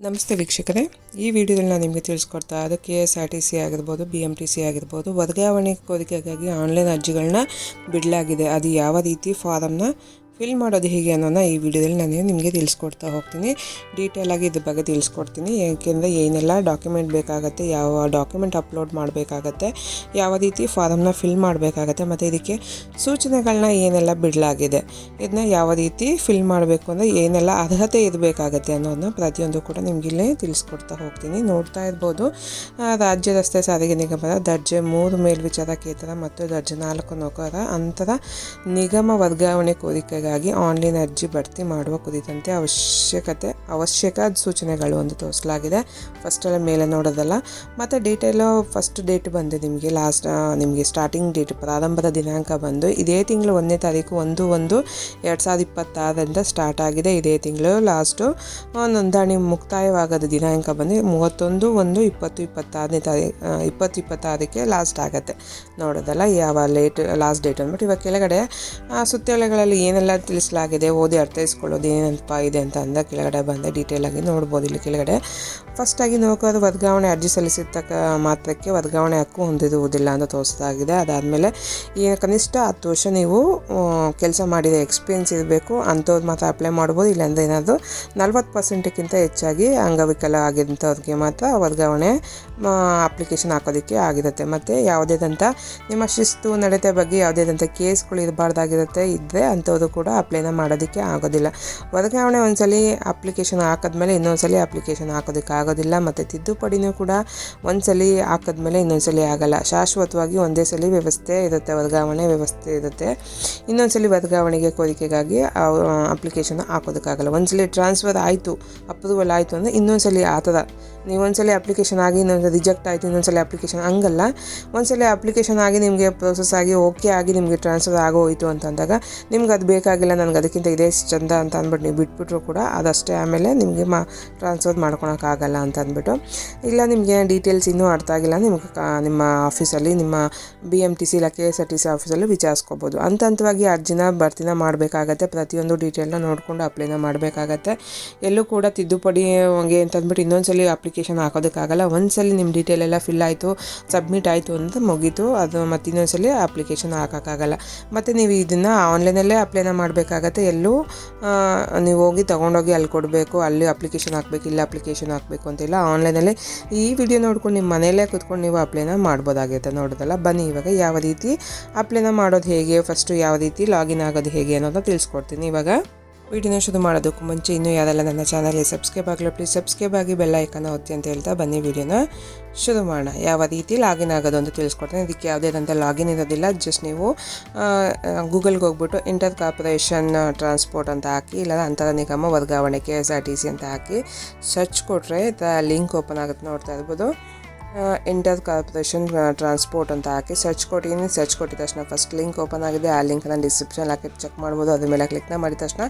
ನಮಸ್ತೆ ವೀಕ್ಷಕರೇ, ಈ ವಿಡಿಯೋದಲ್ಲಿ ನಾನು ನಿಮಗೆ ತಿಳಿಸ್ಕೊಡ್ತಾ ಅದು KSRTC ಆಗಿರ್ಬೋದು, BMTC ಆಗಿರ್ಬೋದು, ವರ್ಗಾವಣೆ ಕೋರಿಕೆಗಾಗಿ ಆನ್ಲೈನ್ ಅರ್ಜಿಗಳನ್ನ ಬಿಡಲಾಗಿದೆ. ಅದು ಯಾವ ರೀತಿ ಫಾರಮ್ನ ಫಿಲ್ ಮಾಡೋದು ಹೇಗೆ ಅನ್ನೋಣ ಈ ವಿಡಿಯೋದಲ್ಲಿ ನಾನು ನಿಮಗೆ ತಿಳಿಸ್ಕೊಡ್ತಾ ಹೋಗ್ತೀನಿ. ಡೀಟೇಲ್ ಆಗಿ ಇದ್ರ ಬಗ್ಗೆ ತಿಳಿಸ್ಕೊಡ್ತೀನಿ. ಏಕೆಂದರೆ ಏನೆಲ್ಲ ಡಾಕ್ಯುಮೆಂಟ್ ಬೇಕಾಗುತ್ತೆ, ಯಾವ ಡಾಕ್ಯುಮೆಂಟ್ ಅಪ್ಲೋಡ್ ಮಾಡಬೇಕಾಗತ್ತೆ, ಯಾವ ರೀತಿ ಫಾರಮ್ನ ಫಿಲ್ ಮಾಡಬೇಕಾಗತ್ತೆ, ಮತ್ತು ಇದಕ್ಕೆ ಸೂಚನೆಗಳನ್ನ ಏನೆಲ್ಲ ಬಿಡಲಾಗಿದೆ, ಇದನ್ನ ಯಾವ ರೀತಿ ಫಿಲ್ ಮಾಡಬೇಕು ಅಂದರೆ ಏನೆಲ್ಲ ಅರ್ಹತೆ ಇರಬೇಕಾಗತ್ತೆ ಅನ್ನೋದನ್ನ ಪ್ರತಿಯೊಂದು ಕೂಡ ನಿಮಗಿಲ್ಲೇ ತಿಳಿಸ್ಕೊಡ್ತಾ ಹೋಗ್ತೀನಿ. ನೋಡ್ತಾ ಇರ್ಬೋದು, ರಾಜ್ಯ ರಸ್ತೆ ಸಾರಿಗೆ ನಿಗಮದ ದರ್ಜೆ 3 ಮೇಲ್ವಿಚಾರಕೇತರ ಮತ್ತು ದರ್ಜೆ 4 ನೌಕರರ ಅಂತರ ನಿಗಮ ವರ್ಗಾವಣೆ ಕೋರಿಕೆಗಾಗಿ ಆನ್ಲೈನ್ ಅರ್ಜಿ ಭರ್ತಿ ಮಾಡುವ ಕುರಿತಂತೆ ಅವಶ್ಯಕ ಸೂಚನೆಗಳು ಒಂದು ತೋರಿಸಲಾಗಿದೆ. ಫಸ್ಟೆಲ್ಲ ಮೇಲೆ ನೋಡೋದಲ್ಲ, ಮತ್ತು ಡೀಟೇಲು ಫಸ್ಟ್ ಡೇಟ್ ಬಂದು ನಿಮಗೆ ಸ್ಟಾರ್ಟಿಂಗ್ ಡೇಟ್ ಪ್ರಾರಂಭದ ದಿನಾಂಕ ಬಂದು ಇದೇ ತಿಂಗಳು 1ನೇ ತಾರೀಕು 1/1/2026 ಸ್ಟಾರ್ಟ್ ಆಗಿದೆ. ಇದೇ ತಿಂಗಳು ಲಾಸ್ಟು ನೋಂದಣಿ ಮುಕ್ತಾಯವಾಗದ ದಿನಾಂಕ ಬಂದು 31/1/2026 ಲಾಸ್ಟ್ ಆಗುತ್ತೆ. ನೋಡೋದಲ್ಲ ಯಾವ ಲಾಸ್ಟ್ ಡೇಟ್ ಅಂದ್ಬಿಟ್ಟು ಇವಾಗ ಕೆಳಗಡೆ ಸುತ್ತೋಲೆಗಳಲ್ಲಿ ಏನೆಲ್ಲ ತಿಳಿಸಲಾಗಿದೆ, ಓದಿ ಅರ್ಥೈಸ್ಕೊಳ್ಳೋದು ಏನಂತ ಇದೆ ಅಂತ ಅಂದ ಕೆಳಗಡೆ ಬಂದೆ ಡೀಟೇಲ್ ಆಗಿ ನೋಡ್ಬೋದು. ಇಲ್ಲಿ ಕೆಳಗಡೆ ಫಸ್ಟಾಗಿ ನೌಕರರು ವರ್ಗಾವಣೆ ಅರ್ಜಿ ಸಲ್ಲಿಸಿರ್ತಕ್ಕ ಮಾತ್ರಕ್ಕೆ ವರ್ಗಾವಣೆ ಹಕ್ಕು ಹೊಂದಿರುವುದಿಲ್ಲ ಅಂತ ತೋರಿಸಲಾಗಿದೆ. ಅದಾದಮೇಲೆ ಕನಿಷ್ಠ 10 ವರ್ಷ ನೀವು ಕೆಲಸ ಮಾಡಿದ ಎಕ್ಸ್ಪೀರಿಯನ್ಸ್ ಇರಬೇಕು, ಅಂಥವ್ರು ಮಾತ್ರ ಅಪ್ಲೈ ಮಾಡ್ಬೋದು. ಇಲ್ಲಾಂದರೆ ಏನಾದರೂ 40%ಕ್ಕಿಂತ ಹೆಚ್ಚಾಗಿ ಅಂಗವಿಕಲ ಆಗಿರೋಂಥವ್ರಿಗೆ ಮಾತ್ರ ವರ್ಗಾವಣೆ ಅಪ್ಲಿಕೇಶನ್ ಹಾಕೋದಕ್ಕೆ ಆಗಿರುತ್ತೆ. ಮತ್ತು ಯಾವುದೇದಂಥ ನಿಮ್ಮ ಶಿಸ್ತು ನಡತೆ ಬಗ್ಗೆ ಯಾವುದೇದಂಥ ಕೇಸ್ಗಳು ಇರಬಾರ್ದಾಗಿರುತ್ತೆ, ಇದ್ದರೆ ಅಂಥವ್ರು ಕೂಡ ಅಪ್ಲೈನ ಮಾಡೋದಕ್ಕೆ ಆಗೋದಿಲ್ಲ. ವರ್ಗಾವಣೆ ಒಂದ್ಸಲಿ ಅಪ್ಲಿಕೇಶನ್ ಹಾಕಿದ್ಮೇಲೆ ಇನ್ನೊಂದ್ಸಲಿ ಅಪ್ಲಿಕೇಶನ್ ಹಾಕೋದಕ್ಕೆ ಆಗೋದಿಲ್ಲ. ಮತ್ತು ತಿದ್ದುಪಡಿನೂ ಕೂಡ ಒಂದ್ಸಲಿ ಹಾಕಿದ್ಮೇಲೆ ಇನ್ನೊಂದ್ಸಲಿ ಆಗಲ್ಲ. ಶಾಶ್ವತವಾಗಿ ಒಂದೇ ಸಲ ವ್ಯವಸ್ಥೆ ಇರುತ್ತೆ, ವರ್ಗಾವಣೆ ವ್ಯವಸ್ಥೆ ಇರುತ್ತೆ. ಇನ್ನೊಂದ್ಸಲಿ ವರ್ಗಾವಣೆಗೆ ಕೋರಿಕೆಗಾಗಿ ಅಪ್ಲಿಕೇಶನ್ ಹಾಕೋದಕ್ಕಾಗಲ್ಲ. ಒಂದ್ಸಲಿ ಟ್ರಾನ್ಸ್ಫರ್ ಆಯಿತು, ಅಪ್ರೂವಲ್ ಆಯಿತು ಅಂದರೆ ಇನ್ನೊಂದ್ಸಲಿ ಆ ಥರ ನೀವು ಒಂದ್ಸಲಿ ಅಪ್ಲಿಕೇಶನ್ ಆಗಿ ಇನ್ನೊಂದು ರಿಜೆಕ್ಟ್ ಆಯಿತು, ಇನ್ನೊಂದ್ಸಲಿ ಅಪ್ಲಿಕೇಶನ್ ಹಂಗಲ್ಲ. ಒಂದ್ಸಲಿ ಅಪ್ಲಿಕೇಶನ್ ಆಗಿ ನಿಮಗೆ ಪ್ರೋಸೆಸ್ ಆಗಿ ಓಕೆ ಆಗಿ ನಿಮಗೆ ಟ್ರಾನ್ಸ್ಫರ್ ಆಗೋಯಿತು ಅಂತಂದಾಗ ನಿಮ್ಗೆ ಅದು ಬೇಕಾಗಿಲ್ಲ, ನನಗೆ ಅದಕ್ಕಿಂತ ಇದೇ ಚಂದ ಅಂತ ಅಂದ್ಬಿಟ್ಟು ನೀವು ಬಿಟ್ಬಿಟ್ರು ಕೂಡ ಅದಷ್ಟೇ ಆಮೇಲೆ ನಿಮಗೆ ಟ್ರಾನ್ಸ್ಫರ್ ಮಾಡ್ಕೊಳಕ್ಕಾಗಲ್ಲ ಅಂತ ಅಂದ್ಬಿಟ್ಟು. ಇಲ್ಲ ನಿಮಗೆ ಡೀಟೇಲ್ಸ್ ಇನ್ನೂ ಅರ್ಥ ಆಗಿಲ್ಲ, ನಿಮಗೆ ನಿಮ್ಮ ಆಫೀಸಲ್ಲಿ ನಿಮ್ಮ BMTC ಇಲ್ಲ KSRTC ಆಫೀಸಲ್ಲಿ ವಿಚಾರಿಸ್ಕೋಬೋದು. ಹಂತವಾಗಿ ಅರ್ಜಿನ ಭರ್ತಿನ ಮಾಡಬೇಕಾಗತ್ತೆ. ಪ್ರತಿಯೊಂದು ಡೀಟೇಲ್ನ ನೋಡಿಕೊಂಡು ಅಪ್ಲೈನ ಮಾಡಬೇಕಾಗತ್ತೆ. ಎಲ್ಲೂ ಕೂಡ ತಿದ್ದುಪಡಿಗೆ ಅಂತಂದ್ಬಿಟ್ಟು ಇನ್ನೊಂದ್ಸಲಿ ಅಪ್ಲಿಕೇಶನ್ ಹಾಕೋದಕ್ಕಾಗಲ್ಲ. ಒಂದ್ಸಲಿ ನಿಮ್ಮ ಡೀಟೇಲ್ ಎಲ್ಲ ಫಿಲ್ ಆಯಿತು, ಸಬ್ಮಿಟ್ ಆಯಿತು ಅಂತ ಮುಗೀತು, ಅದು ಮತ್ತು ಇನ್ನೊಂದ್ಸಲಿ ಅಪ್ಲಿಕೇಶನ್ ಹಾಕೋಕ್ಕಾಗಲ್ಲ. ಮತ್ತು ನೀವು ಇದನ್ನು ಆನ್ಲೈನಲ್ಲೇ ಅಪ್ಲೈನ ಮಾಡಬೇಕಾಗತ್ತೆ. ಎಲ್ಲೂ ನೀವು ಹೋಗಿ ತೊಗೊಂಡೋಗಿ ಅಲ್ಲಿ ಕೊಡಬೇಕು, ಅಲ್ಲಿ ಅಪ್ಲಿಕೇಶನ್ ಹಾಕಬೇಕು, ಇಲ್ಲಿ ಅಪ್ಲಿಕೇಶನ್ ಹಾಕಬೇಕು ಅಂತಿಲ್ಲ. ಆನ್ಲೈನಲ್ಲಿ ಈ ವಿಡಿಯೋ ನೋಡ್ಕೊಂಡು ನಿಮ್ಮ ಮನೆಯಲ್ಲೇ ಕೂತ್ಕೊಂಡು ನೀವು ಅಪ್ಲೈನ ಮಾಡ್ಬೋದಾಗಿರುತ್ತೆ. ನೋಡೋದಲ್ಲ, ಬನ್ನಿ ಇವಾಗ ಯಾವ ರೀತಿ ಅಪ್ಲೈನ ಮಾಡೋದು ಹೇಗೆ, ಫಸ್ಟು ಯಾವ ರೀತಿ ಲಾಗಿನ್ ಆಗೋದು ಹೇಗೆ ಅನ್ನೋದನ್ನ ತಿಳಿಸ್ಕೊಡ್ತೀನಿ. ಇವಾಗ ವಿಡಿಯೋನ ಶುರು ಮಾಡೋದಕ್ಕೂ ಮುಂಚೆ ಇನ್ನೂ ಯಾರೆಲ್ಲ ನನ್ನ ಚಾನಲ್ಗೆ ಸಬ್ಸ್ಕ್ರೈಬ್ ಆಗಲ್ಲ ಪ್ಲೀಸ್ ಸಬ್ಸ್ಕ್ರೈಬ್ ಆಗಿ ಬೆಲ್ ಐಕಾನ್ ಒತ್ತಿ ಅಂತ ಹೇಳ್ತಾ ಬನ್ನಿ ವಿಡಿಯೋನ ಶುರು ಮಾಡೋಣ. ಯಾವ ರೀತಿ ಲಾಗಿನ್ ಆಗೋದು ಅಂತ ತಿಳಿಸ್ಕೊಡ್ತೀನಿ. ಇದಕ್ಕೆ ಯಾವುದೇದಂಥ ಲಾಗಿನ್ ಇರೋದಿಲ್ಲ. ಜಸ್ಟ್ ನೀವು ಗೂಗಲ್ಗೆ ಹೋಗ್ಬಿಟ್ಟು ಇಂಟರ್ ಕಾರ್ಪೊರೇಷನ್ ಟ್ರಾನ್ಸ್ಪೋರ್ಟ್ ಅಂತ ಹಾಕಿ, ಇಲ್ಲ ಅಂತರ ನಿಗಮ ವರ್ಗಾವಣೆ KSRTC ಅಂತ ಹಾಕಿ ಸರ್ಚ್ ಕೊಟ್ಟರೆ ಲಿಂಕ್ ಓಪನ್ ಆಗುತ್ತೆ. ನೋಡ್ತಾ ಇರ್ಬೋದು, ಇಂಟರ್ ಕಾರ್ಪೊರೇಷನ್ ಟ್ರಾನ್ಸ್ಪೋರ್ಟ್ ಅಂತ ಹಾಕಿ ಸರ್ಚ್ ಕೊಟ್ಟಿದ್ದೀನಿ. ಸರ್ಚ್ ಕೊಟ್ಟಿದ ತಕ್ಷಣ ಫಸ್ಟ್ ಲಿಂಕ್ ಓಪನ್ ಆಗಿದೆ. ಆ ಲಿಂಕ್ನ ಡಿಸ್ಕ್ರಿಪ್ಷನ್ ಹಾಕಿ ಚೆಕ್ ಮಾಡ್ಬೋದು. ಅದ್ರ ಮೇಲೆ ಕ್ಲಿಕ್ನ ಮಾಡಿದ ತಕ್ಷಣ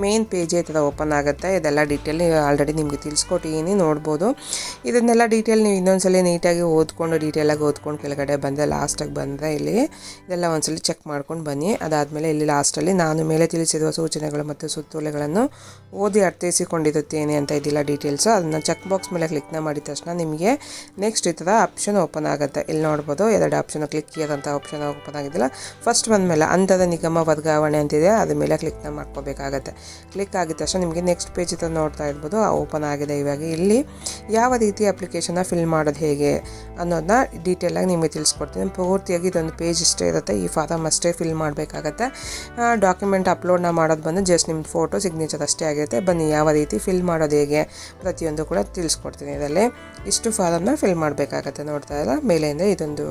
ಮೇನ್ ಪೇಜ್ ಈ ಥರ ಓಪನ್ ಆಗುತ್ತೆ. ಇದೆಲ್ಲ ಡೀಟೇಲ್ ಆಲ್ರೆಡಿ ನಿಮಗೆ ತಿಳಿಸ್ಕೊಟ್ಟಿದ್ದೀನಿ, ನೋಡ್ಬೋದು. ಇದನ್ನೆಲ್ಲ ಡೀಟೇಲ್ ನೀವು ಇನ್ನೊಂದ್ಸಲಿ ನೀಟಾಗಿ ಡೀಟೇಲಾಗಿ ಓದ್ಕೊಂಡು ಕೆಳಗಡೆ ಬಂದರೆ ಲಾಸ್ಟಾಗಿ ಬಂದರೆ ಇಲ್ಲಿ ಇದೆಲ್ಲ ಒಂದ್ಸಲಿ ಚೆಕ್ ಮಾಡ್ಕೊಂಡು ಬನ್ನಿ. ಅದಾದಮೇಲೆ ಇಲ್ಲಿ ಲಾಸ್ಟಲ್ಲಿ ನಾನು ಮೇಲೆ ತಿಳಿಸಿರುವ ಸೂಚನೆಗಳು ಮತ್ತು ಸುತ್ತೋಲೆಗಳನ್ನು ಓದಿ ಅರ್ಥೈಸಿಕೊಂಡಿರುತ್ತೇನೆ ಅಂತ ಇದಿಲ್ಲ ಡೀಟೇಲ್ಸು. ಅದನ್ನು ಚೆಕ್ ಬಾಕ್ಸ್ ಮೇಲೆ ಕ್ಲಿಕ್ನ ಮಾಡಿದ ತಕ್ಷಣ ನಿಮಗೆ ನೆಕ್ಸ್ಟ್ ಈ ಥರ ಆಪ್ಷನ್ ಓಪನ್ ಆಗುತ್ತೆ. ಇಲ್ಲಿ ನೋಡ್ಬೋದು, 2 ಆಪ್ಷನ್ ಕ್ಲಿಕ್ ಇರೋಂಥ ಆಪ್ಷನ್ ಓಪನ್ ಆಗಿದ್ದಿಲ್ಲ. ಫಸ್ಟ್ ಬಂದಮೇಲೆ ಅಂತರ ನಿಗಮ ವರ್ಗಾವಣೆ ಅಂತಿದೆ, ಅದ್ರ ಮೇಲೆ ಕ್ಲಿಕ್ನ ಮಾಡ್ಕೋಬೇಕಾಗತ್ತೆ. ಕ್ಲಿಕ್ ಆಗಿದ ತಕ್ಷಣ ನಿಮಗೆ ನೆಕ್ಸ್ಟ್ ಪೇಜ್ ಥರ ನೋಡ್ತಾ ಇರ್ಬೋದು, ಓಪನ್ ಆಗಿದೆ. ಇವಾಗ ಇಲ್ಲಿ ಯಾವ ರೀತಿ ಅಪ್ಲಿಕೇಶನ್ನ ಫಿಲ್ ಮಾಡೋದು ಹೇಗೆ ಅನ್ನೋದನ್ನ ಡೀಟೇಲಾಗಿ ನಿಮಗೆ ತಿಳಿಸ್ಕೊಡ್ತೀನಿ. ಪೂರ್ತಿಯಾಗಿ ಇದೊಂದು ಪೇಜ್ ಇಷ್ಟೇ ಇರುತ್ತೆ, ಈ ಫಾರಮ್ ಅಷ್ಟೇ ಫಿಲ್ ಮಾಡಬೇಕಾಗತ್ತೆ. ಡಾಕ್ಯುಮೆಂಟ್ ಅಪ್ಲೋಡ್ನ ಮಾಡೋದು ಬಂದು ಜಸ್ಟ್ ನಿಮ್ಮ ಫೋಟೋ ಸಿಗ್ನೇಚರ್ ಅಷ್ಟೇ ಆಗಿರುತ್ತೆ. ಬನ್ನಿ ಯಾವ ರೀತಿ ಫಿಲ್ ಮಾಡೋದು ಹೇಗೆ ಪ್ರತಿಯೊಂದು ಕೂಡ ತಿಳಿಸ್ಕೊಡ್ತೀನಿ. ಇದರಲ್ಲಿ ಇಷ್ಟು ಫಾರಮ್ನ ಫಿಲ್ ಮಾಡಬೇಕಾಗತ್ತೆ. ನೋಡ್ತಾ ಇಲ್ಲ, ಮೇಲೆಯಿಂದ ಇದೊಂದು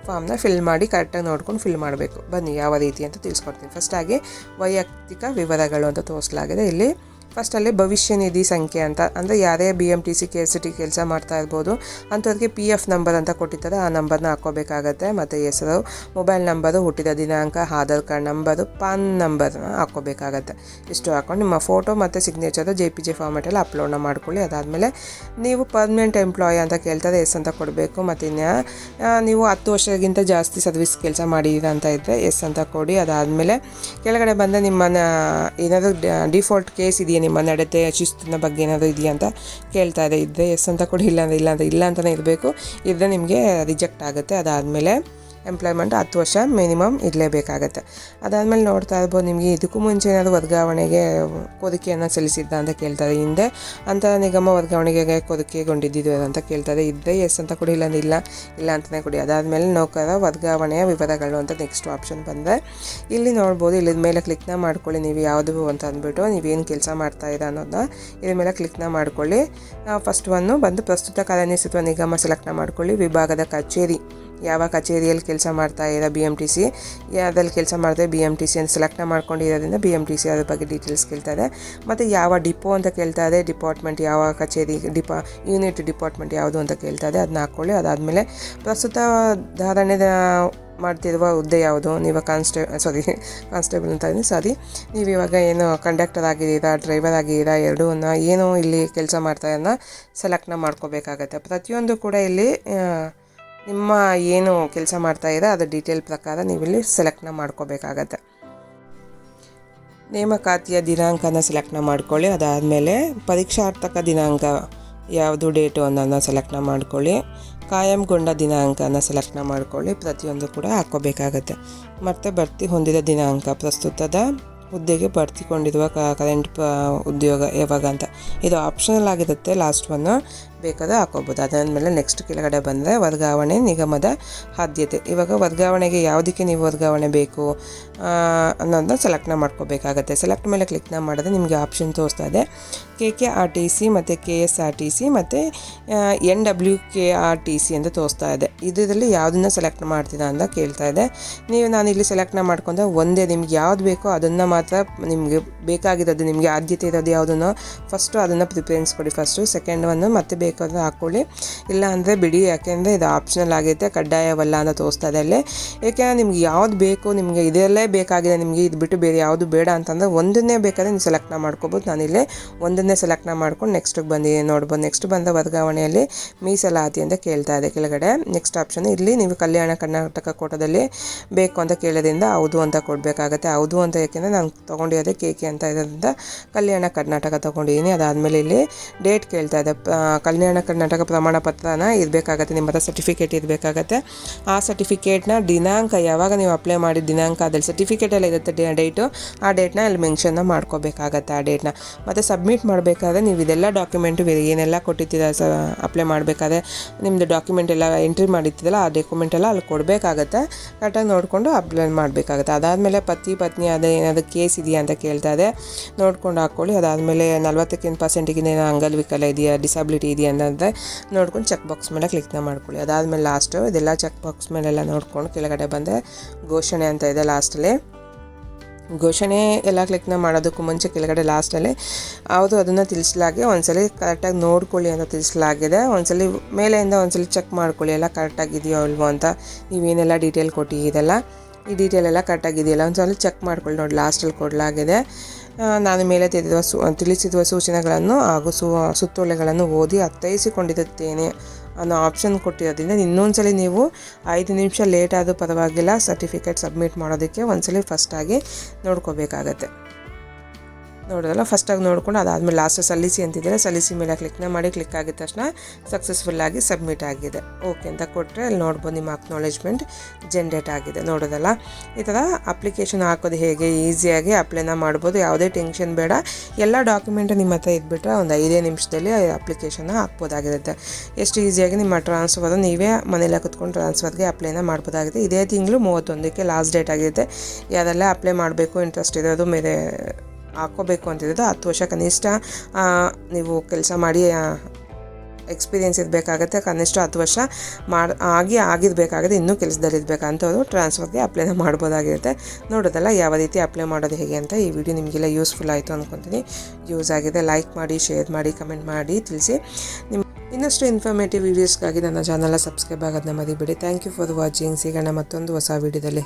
ಫಾರ್ಮ್ನ ಫಿಲ್ ಮಾಡಿ ಕರೆಕ್ಟಾಗಿ ನೋಡ್ಕೊಂಡು ಫಿಲ್ ಮಾಡಬೇಕು. ಬನ್ನಿ ಯಾವ ರೀತಿ ಅಂತ ತಿಳಿಸ್ಕೊಡ್ತೀನಿ. ಫಸ್ಟಾಗಿ ವೈಯಕ್ತಿಕ ವಿವರಗಳು ಅಂತ ತೋರಿಸಲಾಗಿದೆ. ಇಲ್ಲಿ ಫಸ್ಟಲ್ಲಿ ಭವಿಷ್ಯ ನಿಧಿ ಸಂಖ್ಯೆ ಅಂತ, ಅಂದರೆ ಯಾರೇ BMTC KSRTC ಕೆಲಸ ಮಾಡ್ತಾ ಇರ್ಬೋದು ಅಂಥವ್ರಿಗೆ PF ನಂಬರ್ ಅಂತ ಕೊಟ್ಟಿರ್ತಾರೆ, ಆ ನಂಬರ್ನ ಹಾಕ್ಕೋಬೇಕಾಗತ್ತೆ. ಮತ್ತು ಹೆಸರು, ಮೊಬೈಲ್ ನಂಬರು, ಹುಟ್ಟಿದ ದಿನಾಂಕ, ಆಧಾರ್ ಕಾರ್ಡ್ ನಂಬರು, ಪಾನ್ ನಂಬರ್ನ ಹಾಕ್ಕೋಬೇಕಾಗತ್ತೆ. ಇಷ್ಟು ಹಾಕ್ಕೊಂಡು ನಿಮ್ಮ ಫೋಟೋ ಮತ್ತು ಸಿಗ್ನೇಚರ್ JPG ಫಾರ್ಮೆಟಲ್ಲಿ ಅಪ್ಲೋಡ್ನ ಮಾಡ್ಕೊಳ್ಳಿ. ಅದಾದಮೇಲೆ ನೀವು ಪರ್ಮನೆಂಟ್ ಎಂಪ್ಲಾಯಿ ಅಂತ ಕೇಳ್ತಾರೆ, ಎಸ್ ಅಂತ ಕೊಡಬೇಕು. ಮತ್ತು ಇನ್ನು ನೀವು 10 ವರ್ಷಕ್ಕಿಂತ ಜಾಸ್ತಿ ಸರ್ವಿಸ್ ಕೆಲಸ ಮಾಡಿದ್ದೀರ ಅಂತ ಇದ್ದರೆ ಎಸ್ ಅಂತ ಕೊಡಿ. ಅದಾದಮೇಲೆ ಕೆಳಗಡೆ ಬಂದ ನಿಮ್ಮ ಏನಾದರೂ ಡಿಫಾಲ್ಟ್ ಕೇಸ್ ಇದೆಯೇ ನಿಮ್ಮ ನಡತೆ ಶಿಸ್ತಿನ ಬಗ್ಗೆ ಏನಾದರೂ ಇದೆಯಾ ಅಂತ ಕೇಳ್ತಾ ಇದೆ. ಇದ್ದರೆ ಎಸ್ ಅಂತ ಕೊಡಿ, ಇಲ್ಲ ಅಂತಲೇ ಇರಬೇಕು. ಇದ್ದರೆ ನಿಮಗೆ ರಿಜೆಕ್ಟ್ ಆಗುತ್ತೆ. ಅದಾದಮೇಲೆ ಎಂಪ್ಲಾಯ್ಮೆಂಟ್ 10 ವರ್ಷ ಮಿನಿಮಮ್ ಇರಲೇಬೇಕಾಗತ್ತೆ. ಅದಾದಮೇಲೆ ನೋಡ್ತಾ ಇರ್ಬೋದು, ನಿಮಗೆ ಇದಕ್ಕೂ ಮುಂಚೆ ಏನಾದರೂ ವರ್ಗಾವಣೆಗೆ ಕೋರಿಕೆಯನ್ನು ಸಲ್ಲಿಸಿದ್ದ ಅಂತ ಕೇಳ್ತಾರೆ. ಹಿಂದೆ ಅಂತಹ ನಿಗಮ ವರ್ಗಾವಣೆಗೆ ಕೋರಿಕೆಗೊಂಡಿದ್ದು ಅಂತ ಕೇಳ್ತಾರೆ. ಇದ್ದರೆ ಎಸ್ ಅಂತ ಕೊಡಿ, ಇಲ್ಲ ಅಂತಲೇ ಕೊಡಿ. ಅದಾದಮೇಲೆ ನೌಕರ ವರ್ಗಾವಣೆಯ ವಿವರಗಳು ಅಂತ ನೆಕ್ಸ್ಟ್ ಆಪ್ಷನ್ ಬಂದರೆ ಇಲ್ಲಿ ನೋಡ್ಬೋದು. ಇಲ್ಲಿದ ಮೇಲೆ ಕ್ಲಿಕ್ನ ಮಾಡ್ಕೊಳ್ಳಿ. ನೀವು ಯಾವುದು ಅಂತ ಅಂದ್ಬಿಟ್ಟು ನೀವೇನು ಕೆಲಸ ಮಾಡ್ತಾಯಿದ್ದೀರಾ ಅನ್ನೋದನ್ನ ಇದ್ರ ಮೇಲೆ ಕ್ಲಿಕ್ನ ಮಾಡ್ಕೊಳ್ಳಿ. ಫಸ್ಟ್ ಒನ್ನು ಬಂದು ಪ್ರಸ್ತುತ ಕಾರ್ಯನಿರ್ವಹಿಸುವ ನಿಗಮ ಸೆಲೆಕ್ಟ್ನ ಮಾಡ್ಕೊಳ್ಳಿ. ವಿಭಾಗದ ಕಚೇರಿ, ಯಾವ ಕಚೇರಿಯಲ್ಲಿ ಕೆಲಸ ಮಾಡ್ತಾ ಇರೋ BMTC ಯಾವ್ದಲ್ಲಿ ಕೆಲಸ ಮಾಡ್ತಾರೆ BMTC ಅಂತ ಸೆಲೆಕ್ಟ್ನ ಮಾಡ್ಕೊಂಡಿರೋದ್ರಿಂದ BMTC ಅದ್ರ ಬಗ್ಗೆ ಡೀಟೇಲ್ಸ್ ಕೇಳ್ತಾರೆ. ಮತ್ತು ಯಾವ ಡಿಪೋ ಅಂತ ಕೇಳ್ತಾ ಇದೆ, ಡಿಪಾರ್ಟ್ಮೆಂಟ್ ಯಾವ ಕಚೇರಿ ಯೂನಿಟ್ ಡಿಪಾರ್ಟ್ಮೆಂಟ್ ಯಾವುದು ಅಂತ ಕೇಳ್ತಾ ಇದೆ, ಅದನ್ನ ಹಾಕ್ಕೊಳ್ಳಿ. ಅದಾದಮೇಲೆ ಪ್ರಸ್ತುತ ಧಾರಣೆ ಮಾಡ್ತಿರುವ ಹುದ್ದೆ ಯಾವುದು, ನೀವು ಕಾನ್ಸ್ಟೇಬಲ್ ಅಂತ ನೀವು ಇವಾಗ ಏನು ಕಂಡಕ್ಟರ್ ಆಗಿದ್ದೀರಾ, ಡ್ರೈವರ್ ಆಗಿದ್ದೀರಾ, ಎರಡೂ ಏನು ಇಲ್ಲಿ ಕೆಲಸ ಮಾಡ್ತಾರನ್ನ ಸೆಲೆಕ್ಟ್ನ ಮಾಡ್ಕೋಬೇಕಾಗತ್ತೆ. ಪ್ರತಿಯೊಂದು ಕೂಡ ಇಲ್ಲಿ ನಿಮ್ಮ ಏನು ಕೆಲಸ ಮಾಡ್ತಾಯಿದ್ದೀರಾ ಅದು ಡೀಟೇಲ್ ಪ್ರಕಾರ ನೀವಿಲ್ಲಿ ಸೆಲೆಕ್ಟ್ನ ಮಾಡ್ಕೋಬೇಕಾಗತ್ತೆ. ನೇಮಕಾತಿಯ ದಿನಾಂಕನ ಸೆಲೆಕ್ಟ್ನ ಮಾಡ್ಕೊಳ್ಳಿ. ಅದಾದಮೇಲೆ ಪರೀಕ್ಷಾರ್ಥಕ ದಿನಾಂಕ ಯಾವುದು ಡೇಟು ಅನ್ನೋದನ್ನ ಸೆಲೆಕ್ಟ್ನ ಮಾಡ್ಕೊಳ್ಳಿ. ಕಾಯಂಗೊಂಡ ದಿನಾಂಕನ ಸೆಲೆಕ್ಟ್ನ ಮಾಡ್ಕೊಳ್ಳಿ. ಪ್ರತಿಯೊಂದು ಕೂಡ ಹಾಕ್ಕೋಬೇಕಾಗತ್ತೆ. ಮತ್ತು ಭರ್ತಿ ಹೊಂದಿದ ದಿನಾಂಕ, ಪ್ರಸ್ತುತದ ಹುದ್ದೆಗೆ ಭರ್ತಿಕೊಂಡಿರುವ ಕರೆಂಟ್ ಉದ್ಯೋಗ ಯಾವಾಗ ಅಂತ ಇದು ಆಪ್ಷನಲ್ ಆಗಿರುತ್ತೆ. ಲಾಸ್ಟ್ ಒನ್ನು ಬೇಕಾದ್ರೆ ಹಾಕೋಬೋದು. ಅದಾದಮೇಲೆ ನೆಕ್ಸ್ಟ್ ಕೆಳಗಡೆ ಬಂದರೆ ವರ್ಗಾವಣೆ ನಿಗಮದ ಆದ್ಯತೆ. ಇವಾಗ ವರ್ಗಾವಣೆಗೆ ಯಾವುದಕ್ಕೆ ನೀವು ವರ್ಗಾವಣೆ ಬೇಕು ಅನ್ನೋದನ್ನ ಸೆಲೆಕ್ಟ್ನ ಮಾಡ್ಕೋಬೇಕಾಗತ್ತೆ. ಸೆಲೆಕ್ಟ್ ಮೇಲೆ ಕ್ಲಿಕ್ನ ಮಾಡಿದ್ರೆ ನಿಮಗೆ ಆಪ್ಷನ್ ತೋರಿಸ್ತಾ ಇದೆ. KKRTC ಮತ್ತು KSRTC ಮತ್ತು NWKRTC ಅಂತ ತೋರಿಸ್ತಾ ಇದೆ. ಇದರಲ್ಲಿ ಯಾವುದನ್ನು ಸೆಲೆಕ್ಟ್ ಮಾಡ್ತೀರಾ ಅಂತ ಕೇಳ್ತಾ ಇದೆ. ನಾನು ಇಲ್ಲಿ ಸೆಲೆಕ್ಟ್ನ ಮಾಡ್ಕೊಂಡ್ರೆ ಒಂದೇ ನಿಮ್ಗೆ ಯಾವ್ದು ಬೇಕೋ ಅದನ್ನು ಮಾತ್ರ ನಿಮಗೆ ಬೇಕಾಗಿರೋದು, ನಿಮಗೆ ಆದ್ಯತೆ ಇರೋದು ಯಾವುದನ್ನು ಫಸ್ಟು ಅದನ್ನು ಪ್ರಿಫರೆನ್ಸ್ ಕೊಡಿ. ಸೆಕೆಂಡ್ ಒಂದು ಮತ್ತೆ ಬೇಕಾದ್ರೆ ಹಾಕ್ಕೊಳ್ಳಿ, ಇಲ್ಲ ಅಂದರೆ ಬಿಡಿ. ಯಾಕೆಂದರೆ ಇದು ಆಪ್ಷನಲ್ ಆಗೈತೆ, ಕಡ್ಡಾಯವಲ್ಲ ಅಂತ ತೋರಿಸ್ತಾ ಇದೆ ಅಲ್ಲಿ. ಯಾಕೆಂದರೆ ನಿಮ್ಗೆ ಯಾವ್ದು ಬೇಕು, ನಿಮಗೆ ಇದರಲ್ಲೇ ಬೇಕಾಗಿದೆ, ನಿಮಗೆ ಇದು ಬಿಟ್ಟು ಬೇರೆ ಯಾವುದು ಬೇಡ ಅಂತಂದರೆ ಒಂದನ್ನೇ ಬೇಕಾದ್ರೆ ನೀವು ಸೆಲೆಕ್ಟ್ನ ಮಾಡ್ಕೋಬೋದು. ನಾನಿಲ್ಲಿ ಒಂದನ್ನೇ ಸೆಲೆಕ್ಟ್ನ ಮಾಡ್ಕೊಂಡು ನೆಕ್ಸ್ಟಿಗೆ ಬಂದಿದ್ದೀನಿ ನೋಡ್ಬೋದು. ನೆಕ್ಸ್ಟ್ ಬಂದ ವರ್ಗಾವಣೆಯಲ್ಲಿ ಮೀಸಲಾತಿ ಅಂತ ಕೇಳ್ತಾ ಇದೆ ಕೆಳಗಡೆ. ನೆಕ್ಸ್ಟ್ ಆಪ್ಷನ್ ಇಲ್ಲಿ ನೀವು ಕಲ್ಯಾಣ ಕರ್ನಾಟಕ ಕೋಟದಲ್ಲಿ ಬೇಕು ಅಂತ ಕೇಳೋದ್ರಿಂದ ಹೌದು ಅಂತ ಕೊಡಬೇಕಾಗತ್ತೆ. ಹೌದು ಅಂತ ಯಾಕೆಂದರೆ ನಾನು ತೊಗೊಂಡಿರೋದೇ KK ಅಂತ ಇರೋದ್ರಿಂದ ಕಲ್ಯಾಣ ಕರ್ನಾಟಕ ತೊಗೊಂಡಿದ್ದೀನಿ. ಅದಾದಮೇಲೆ ಇಲ್ಲಿ ಡೇಟ್ ಕೇಳ್ತಾ ಇದೆ. ಕಲ್ಯಾಣ ಕರ್ನಾಟಕ ಪ್ರಮಾಣ ಪತ್ರನ ಇರಬೇಕಾಗತ್ತೆ, ನಿಮ್ಮ ಹತ್ರ ಸರ್ಟಿಫಿಕೇಟ್ ಇರಬೇಕಾಗತ್ತೆ. ಆ ಸರ್ಟಿಫಿಕೇಟ್ನ ದಿನಾಂಕ ಯಾವಾಗ ನೀವು ಅಪ್ಲೈ ಮಾಡಿದ ದಿನಾಂಕ ಅದ್ರಲ್ಲಿ ಸರ್ಟಿಫಿಕೇಟಲ್ಲಿ ಇರುತ್ತೆ ಡೇಟು, ಆ ಡೇಟ್ನ ಇಲ್ಲಿ ಮೆನ್ಷನ್ನ ಮಾಡ್ಕೋಬೇಕಾಗತ್ತೆ. ಆ ಡೇಟ್ನ ಮತ್ತು ಸಬ್ಮಿಟ್ ಮಾಡಬೇಕಾದ್ರೆ ನೀವು ಇದೆಲ್ಲ ಡಾಕ್ಯುಮೆಂಟು ಏನೆಲ್ಲ ಕೊಟ್ಟಿದ್ದೀರ ಅಪ್ಲೈ ಮಾಡಬೇಕಾದ್ರೆ ನಿಮ್ಮದು ಡಾಕ್ಯುಮೆಂಟ್ ಎಲ್ಲ ಎಂಟ್ರಿ ಮಾಡಿರ್ತೀರಲ್ಲ ಆ ಡಾಕ್ಯುಮೆಂಟ್ ಎಲ್ಲ ಅಲ್ಲಿ ಕೊಡಬೇಕಾಗತ್ತೆ. ಕರೆಕ್ಟಾಗಿ ನೋಡಿಕೊಂಡು ಅಪ್ಲೈ ಮಾಡಬೇಕಾಗತ್ತೆ. ಅದಾದಮೇಲೆ ಪತ್ನಿ ಅದೇ ಏನಾದರೂ ಕೇಸ್ ಇದೆಯಾ ಅಂತ ಕೇಳ್ತಾ ಇದೆ, ನೋಡ್ಕೊಂಡು ಹಾಕ್ಕೊಳ್ಳಿ. ಅದಾದಮೇಲೆ 40% ಅಂಗವಿಕಲ ಇದೆಯಾ, ಡಿಸಬಿಲಿಟಿ ಇದೆಯಾ ಅನ್ನೋದ್ರೆ ನೋಡ್ಕೊಂಡು ಚೆಕ್ ಬಾಕ್ಸ್ ಮೇಲೆ ಕ್ಲಿಕ್ನ ಮಾಡ್ಕೊಳ್ಳಿ. ಅದಾದಮೇಲೆ ಲಾಸ್ಟು ಇದೆಲ್ಲ ಚೆಕ್ ಬಾಕ್ಸ್ ಮೇಲೆಲ್ಲ ನೋಡ್ಕೊಂಡು ಕೆಳಗಡೆ ಬಂದರೆ ಘೋಷಣೆ ಅಂತ ಇದೆ ಲಾಸ್ಟಲ್ಲಿ. ಘೋಷಣೆ ಎಲ್ಲ ಕ್ಲಿಕ್ನ ಮಾಡೋದಕ್ಕೂ ಮುಂಚೆ ಕೆಳಗಡೆ ಲಾಸ್ಟಲ್ಲಿ ಯಾವುದು ಅದನ್ನು ತಿಳಿಸಲಾಗಿ ಒಂದ್ಸಲಿ ಕರೆಕ್ಟಾಗಿ ನೋಡ್ಕೊಳ್ಳಿ ಅಂತ ತಿಳಿಸಲಾಗಿದೆ. ಒಂದ್ಸಲಿ ಮೇಲೆಯಿಂದ ಒಂದ್ಸಲಿ ಚೆಕ್ ಮಾಡ್ಕೊಳ್ಳಿ ಎಲ್ಲ ಕರೆಕ್ಟಾಗಿದೆಯೋ ಅಲ್ವೋ ಅಂತ. ನೀವೇನೆಲ್ಲ ಡೀಟೇಲ್ ಕೊಟ್ಟಿದ್ದೀರಲ್ಲ ಈ ಡೀಟೇಲ್ ಎಲ್ಲ ಕರೆಕ್ಟಾಗಿದೆಯಲ್ಲ ಒಂದ್ಸಲ ಚೆಕ್ ಮಾಡ್ಕೊಳ್ಳಿ. ನೋಡಿ ಲಾಸ್ಟಲ್ಲಿ ಕೊಡಲಾಗಿದೆ. ನಾನು ಮೇಲೆ ತಿಳಿಸಿರುವ ಸೂಚನೆಗಳನ್ನು ಹಾಗೂ ಸುತ್ತೋಲೆಗಳನ್ನು ಓದಿ ಅರ್ಥೈಸಿಕೊಂಡಿರುತ್ತೇನೆ ಅನ್ನೋ ಆಪ್ಷನ್ ಕೊಟ್ಟಿರೋದ್ರಿಂದ ಇನ್ನೊಂದ್ಸಲಿ ನೀವು 5 ನಿಮಿಷ ಲೇಟ್ ಆದರೂ ಪರವಾಗಿಲ್ಲ ಸರ್ಟಿಫಿಕೇಟ್ ಸಬ್ಮಿಟ್ ಮಾಡೋದಕ್ಕೆ ಒಂದ್ಸಲಿ ಫಸ್ಟಾಗಿ ನೋಡ್ಕೋಬೇಕಾಗತ್ತೆ. ನೋಡೋದಲ್ಲ ಫಸ್ಟಾಗಿ ನೋಡ್ಕೊಂಡು ಅದಾದಮೇಲೆ ಲಾಸ್ಟ್ ಸಲ್ಲಿಸಿ ಅಂತಿದ್ದಾರೆ, ಸಲ್ಲಿಸಿ ಮೇಲೆ ಕ್ಲಿಕ್ನ ಮಾಡಿ. ಕ್ಲಿಕ್ ಆಗಿದ ತಕ್ಷಣ ಸಕ್ಸಸ್ಫುಲ್ಲಾಗಿ ಸಬ್ಮಿಟ್ ಆಗಿದೆ. ಓಕೆ ಅಂತ ಕೊಟ್ಟರೆ ಅಲ್ಲಿ ನೋಡ್ಬೋದು ನಿಮ್ಮ ಅಕ್ನಾಲೇಜ್ಮೆಂಟ್ ಜನ್ರೇಟ್ ಆಗಿದೆ. ನೋಡೋದಲ್ಲ ಈ ಥರ ಅಪ್ಲಿಕೇಶನ್ ಹಾಕೋದು ಹೇಗೆ ಈಸಿಯಾಗಿ ಅಪ್ಲೈನ ಮಾಡ್ಬೋದು. ಯಾವುದೇ ಟೆನ್ಷನ್ ಬೇಡ. ಎಲ್ಲ ಡಾಕ್ಯುಮೆಂಟ್ ನಿಮ್ಮ ಹತ್ರ ಇದ್ಬಿಟ್ರೆ ಒಂದು 5 ನಿಮಿಷದಲ್ಲಿ ಅಪ್ಲಿಕೇಶನ್ನ ಹಾಕ್ಬೋದಾಗಿರುತ್ತೆ. ಎಷ್ಟು ಈಸಿಯಾಗಿ ನಿಮ್ಮ ಟ್ರಾನ್ಸ್ಫರ್ ನೀವೇ ಮನೇಲಿ ಕೂತ್ಕೊಂಡು ಟ್ರಾನ್ಸ್ಫರ್ಗೆ ಅಪ್ಲೈನ ಮಾಡ್ಬೋದಾಗಿದೆ. ಇದೇ ತಿಂಗಳು 31ಕ್ಕೆ ಲಾಸ್ಟ್ ಡೇಟ್ ಆಗಿರುತ್ತೆ. ಯಾರೆಲ್ಲ ಅಪ್ಲೈ ಮಾಡಬೇಕು ಇಂಟ್ರೆಸ್ಟ್ ಇರೋದು ಮೇಲೆ ಹಾಕ್ಕೋಬೇಕು ಅಂತಿರೋದು 10 ವರ್ಷ ಕನಿಷ್ಠ ನೀವು ಕೆಲಸ ಮಾಡಿ ಎಕ್ಸ್ಪೀರಿಯೆನ್ಸ್ ಇರಬೇಕಾಗತ್ತೆ. ಕನಿಷ್ಠ 10 ವರ್ಷ ಆಗಿರಬೇಕಾಗುತ್ತೆ. ಇನ್ನೂ ಕೆಲಸದಲ್ಲಿ ಇರಬೇಕಂತವರು ಟ್ರಾನ್ಸ್ಫರ್ಗೆ ಅಪ್ಲೈನ ಮಾಡ್ಬೋದಾಗಿರುತ್ತೆ. ನೋಡೋದಲ್ಲ ಯಾವ ರೀತಿ ಅಪ್ಲೈ ಮಾಡೋದು ಹೇಗೆ ಅಂತ. ಈ ವಿಡಿಯೋ ನಿಮಗೆಲ್ಲ ಯೂಸ್ಫುಲ್ ಆಯಿತು ಅಂದ್ಕೊತೀನಿ. ಯೂಸ್ ಆಗಿದೆ ಲೈಕ್ ಮಾಡಿ, ಶೇರ್ ಮಾಡಿ, ಕಮೆಂಟ್ ಮಾಡಿ ತಿಳಿಸಿ. ಇನ್ನಷ್ಟು ಇನ್ಫಾರ್ಮೇಟಿವ್ ವೀಡಿಯೋಸ್ಗಾಗಿ ನನ್ನ ಚಾನಲ್ನ ಸಬ್ಸ್ಕ್ರೈಬ್ ಆಗೋದನ್ನ ಮರಿಬೇಡಿ. Thank you for watching. ಸಿಗೋಣ ಮತ್ತೊಂದು ಹೊಸ ವಿಡಿಯೋದಲ್ಲಿ.